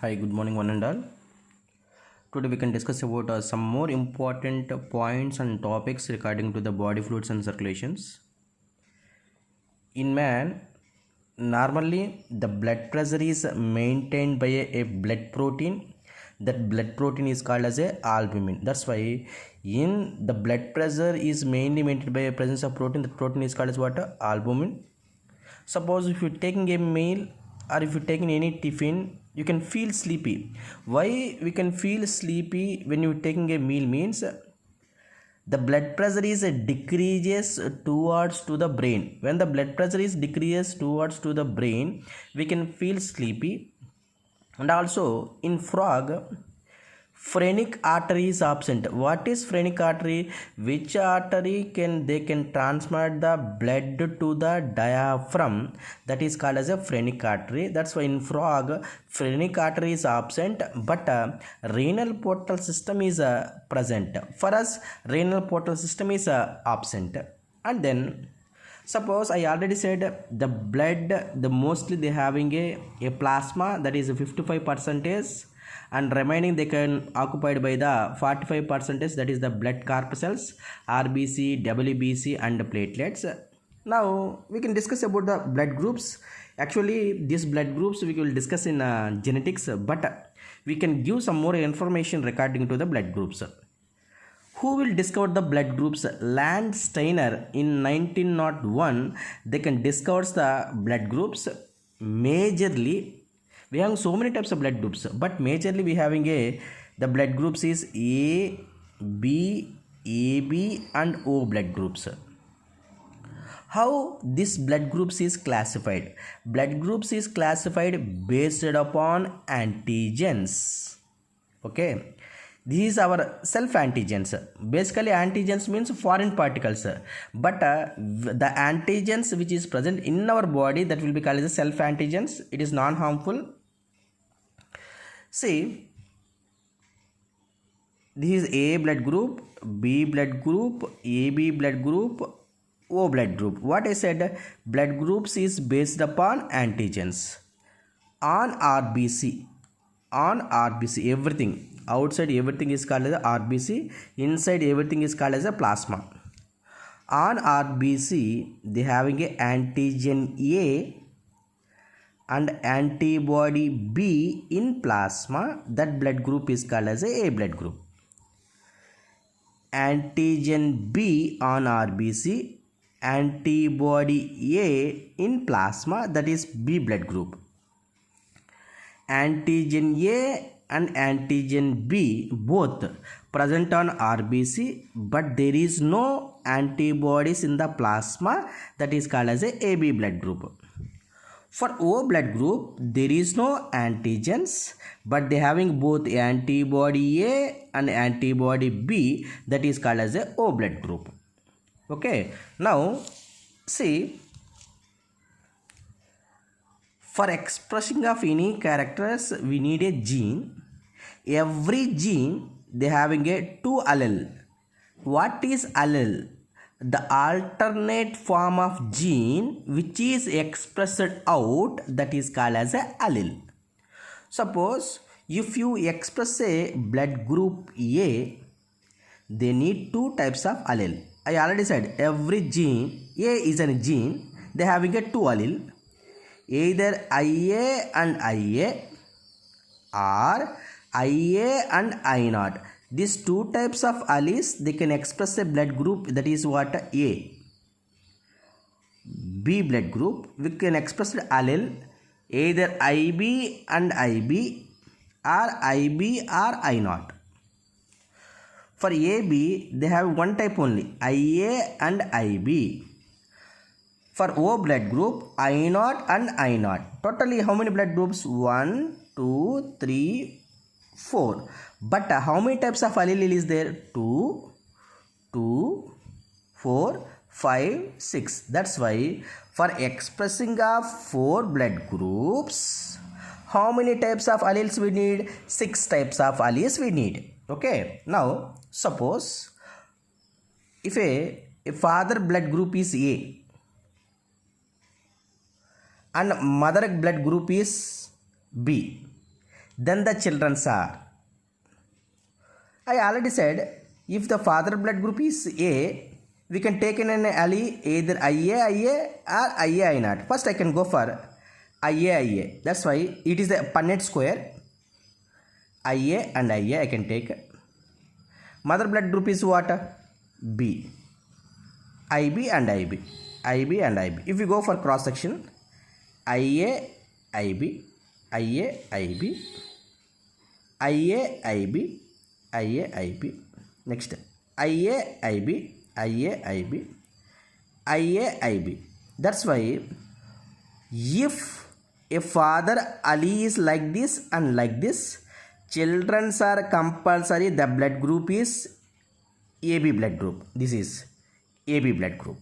Hi, good morning, one and all. Today we can discuss about some more important points and topics regarding to the body fluids and circulations. In man, normally the blood pressure is maintained by a blood protein. That blood protein is called as a albumin. That's why in the blood pressure is mainly maintained by a presence of protein. That protein is called as what? Albumin. Suppose if you're taking a meal or if you're taking any tiffin, you can feel sleepy. Why we can feel sleepy when you're taking a meal means the blood pressure is decreases towards to the brain. When the blood pressure is decreases towards to the brain, we can feel sleepy. And also in frog, phrenic artery is absent. What is phrenic artery? Which artery can transmit the blood to the diaphragm? That is called as a phrenic artery. That's why in frog phrenic artery is absent, but renal portal system is present. For us, renal portal system is absent. And then suppose I already said the blood, the mostly they having a plasma, that is 55 percentage, and remaining they can occupied by the 45 percentage, that is the blood corpuscles, RBC, WBC and platelets. Now we can discuss about the blood groups. Actually these blood groups we will discuss in genetics, but we can give some more information regarding to the blood groups. Who will discover the blood groups? Landsteiner in 1901, they can discover the blood groups. Majorly we have so many types of blood groups, but majorly we having the blood groups is A, B, AB and O blood groups. How this blood groups is classified? Blood groups is classified based upon antigens. Okay, this is our self antigens. Basically antigens means foreign particles, but the antigens which is present in our body, that will be called as self antigens. It is non harmful. See, this is A blood group, B blood group, AB blood group, O blood group. What I said, blood groups is based upon antigens. On RBC, everything outside, everything is called as RBC, inside everything is called as a plasma. On RBC they having a antigen A and antibody B in plasma. That blood group is called as A blood group. Antigen B on RBC, antibody A in plasma, that is B blood group. Antigen A and antigen B both present on RBC, but there is no antibodies in the plasma, that is called as a AB blood group. For O blood group, there is no antigens, but they having both antibody A and antibody B, that is called as a O blood group. Okay, now see, for expressing of any characters we need a gene. Every gene they having a two allele. What is allele? The alternate form of gene which is expressed out, that is called as a allele. Suppose if you express a blood group A, they need two types of allele. I already said every gene, A is a gene, they having a two allele, either IA and IA or IA and I naught. These two types of alleles, they can express a blood group, that is what? A. B blood group, we can express the allele either IB and IB or IB or I naught. For AB they have one type only, IA and IB. For O blood group, I naught and I naught. Totally how many blood groups? 1, 2, 3, 4. But how many types of allele is there? 2, 2, 4, 5, 6. That's why for expressing of 4 blood groups, how many types of alleles we need? 6 types of alleles we need. Okay, now suppose if a father blood group is A and mother blood group is B, then the children's are. I already said if the father blood group is A, we can take in an allele either IA or IA I naught. First I can go for IA. That's why it is the Punnett square. IA and IA I can take. Mother blood group is what? B. IB and IB. IB and IB. If we go for cross section, IA IB, IA IB, IA IB, IA IB. Next IA IB, IA IB, IA IB. That's why if a father allele is like this and like this, children are compulsory the blood group is AB blood group. This is AB blood group.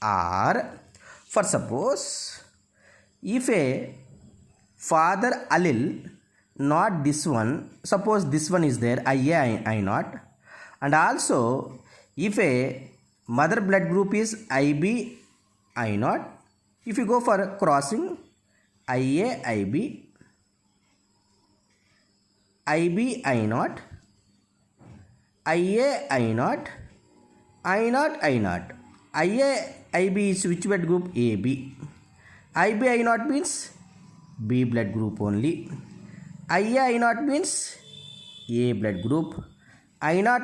Or for suppose if a father allele not this one, suppose this one is there IA I naught, and also if a mother blood group is IB I naught, if you go for crossing IA IB, IB I naught, IA I naught, I naught I naught. IA IB is which blood group? AB. IB I naught means B blood group only. IA I naught means A blood group. I naught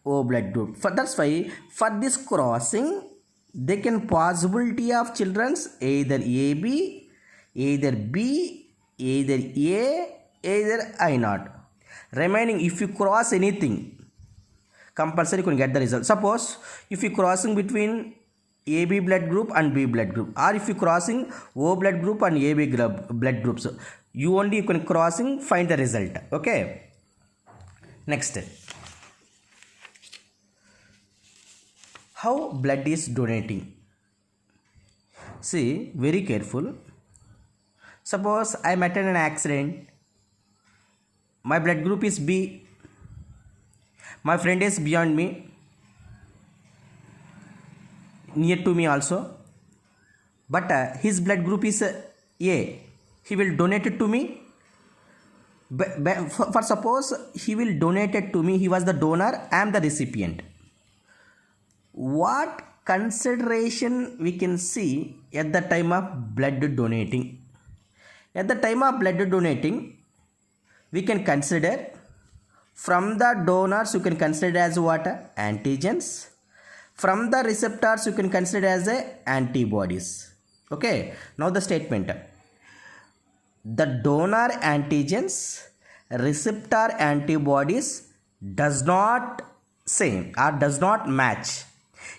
O blood group. That's why for this crossing they can possibility of children's either AB, either B, either A, either I naught. Remaining if you cross anything, compulsory you can get the result. Suppose if you crossing between AB blood group and B blood group, or if you crossing O blood group and AB blood groups, you can crossing find the result. Okay. Next, how blood is donating. See, very careful. Suppose I met in an accident. My blood group is B. My friend is beyond me, near to me also, but his blood group is A. He will donate it to me. For suppose he will donate it to me, he was the donor, I am the recipient. What consideration we can see at the time of blood donating? At the time of blood donating, we can consider from the donors you can consider as what? Antigens. From the receptors you can consider as antibodies. Okay. Now the statement. The donor antigens, receptor antibodies does not same or does not match.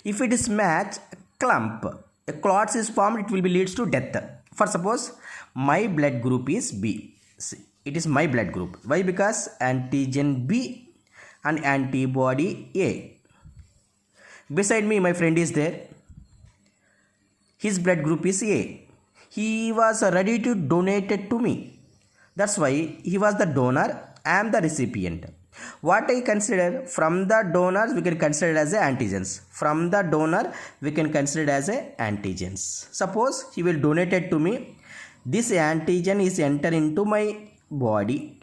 If it is match, clump, a clot is formed, it will be leads to death. For suppose my blood group is B. It is my blood group. Why? Because antigen B and antibody A. Beside me, my friend is there. His blood group is A. He was ready to donate it to me. That's why he was the donor. I am the recipient. What I consider from the donors we can consider as antigens. From the donor we can consider as antigens. Suppose he will donate it to me. This antigen is enter into my body.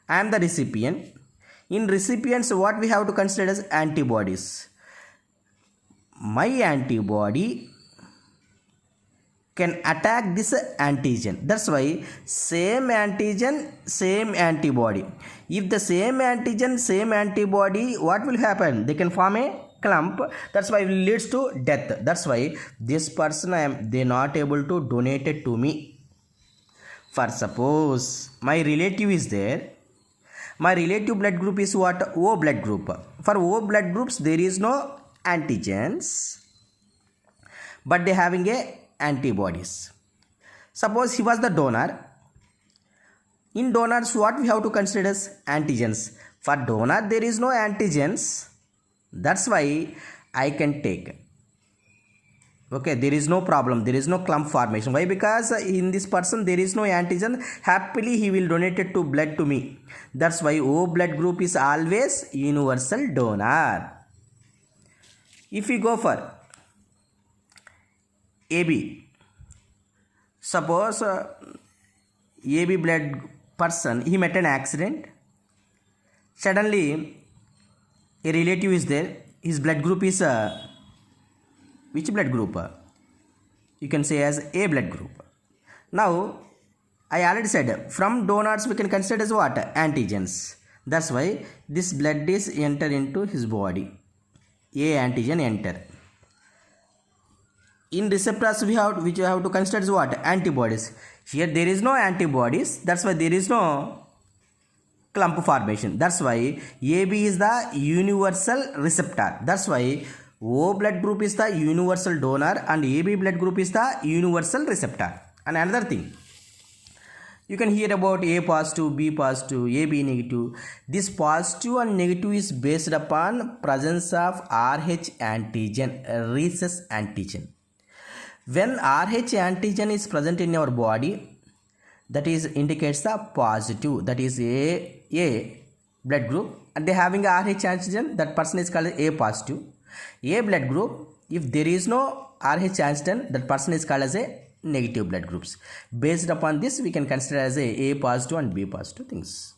I am the recipient. In recipients, what we have to consider as antibodies. My antibody can attack this antigen. That's why same antigen, same antibody. If the same antigen, same antibody, what will happen? They can form a clump. That's why it leads to death. That's why this person they not able to donate it to me. For suppose my relative is there. My relative blood group is what? O blood group. For O blood groups there is no antigens, but they having a antibodies. Suppose he was the donor. In donors what we have to consider as antigens. For donor there is no antigens. That's why I can take. Okay, there is no problem. There is no clump formation. Why? Because in this person there is no antigen. Happily he will donate it to blood to me. That's why O blood group is always universal donor. If we go for AB, suppose AB blood person, he met an accident. Suddenly, a relative is there. His blood group is which blood group? You can say as A blood group. Now, I already said from donors we can consider as what? Antigens. That's why this blood is enter into his body. A antigen enter. In receptors which we have to consider as what? Antibodies. Here there is no antibodies. That's why there is no clump formation. That's why AB is the universal receptor. That's why O blood group is the universal donor and AB blood group is the universal receptor. And another thing, you can hear about A positive, B positive, AB negative. This positive and negative is based upon presence of RH antigen, rhesus antigen. When RH antigen is present in your body, that is indicates the positive, that is A blood group, and they having a RH antigen, that person is called A positive. A blood group, if there is no RH antigen, that person is called as a negative blood groups. Based upon this, we can consider as a positive and B positive things.